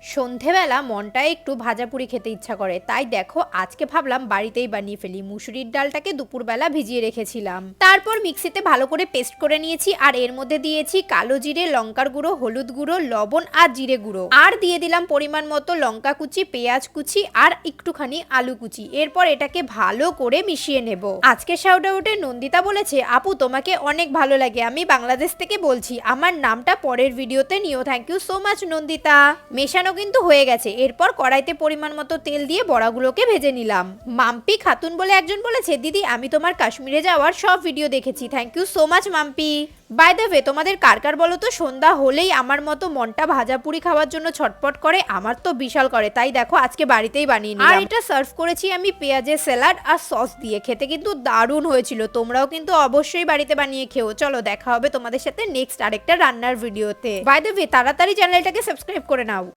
সন্ধেবেলা মনটা একটু ভাজাপুরি খেতে ইচ্ছা করে, তাই দেখো আজকে ভাবলাম বাড়িতেই বানিয়ে ফেলি। মুসুরির ডালটাকে দুপুরবেলা ভিজিয়ে রেখেছিলাম, তারপর মিক্সিতে ভালো করে পেস্ট করে নিয়েছি। আর এর মধ্যে দিয়েছি কালো জিরে, লঙ্কার গুঁড়ো, হলুদ গুঁড়ো, লবণ আর জিরে গুঁড়ো। আর দিয়ে দিলাম পরিমাণ মতো লঙ্কা কুচি, পেঁয়াজ কুচি আর একটুখানি আলু কুচি। এরপর এটাকে ভালো করে মিশিয়ে নেব। আজকে শাউট আউটে নন্দিতা বলেছে, আপু তোমাকে অনেক ভালো লাগে, আমি বাংলাদেশ থেকে বলছি, আমার নামটা পরের ভিডিওতে নিও। Thank you so much Nandita. মেশানো কিন্তু হয়ে গেছে। এরপর কড়াইতে পরিমাণ মতো তেল দিয়ে বড়াগুলোকে ভেজে নিলাম। মাম্পি খাতুন বলে একজন বলেছে, দিদি আমি তোমার কাশ্মীরে যাওয়ার সব ভিডিও দেখেছি। Thank you so much Mampi. By the way, তোমাদের কার কার বলো তো সন্ধ্যা হলেই আমার মতো মনটা ভাজাপুরি খাওয়ার জন্য ছটপট করে? আমার তো বিশাল করে, তাই দেখো আজকে বাড়িতেই বানিয়ে নিলাম। আর এটা সার্ভ করেছি আমি পেঁয়াজের স্যালাড আর সস দিয়ে। খেতে কিন্তু দারুণ হয়েছিল। তোমরাও কিন্তু অবশ্যই বাড়িতে বানিয়ে খেও। চলো দেখা হবে তোমাদের সাথে নেক্সট আরেকটা রান্নার ভিডিওতে। বাই দ্য ওয়ে, তাড়াতাড়ি চ্যানেলটাকে সাবস্ক্রাইব করে নাও।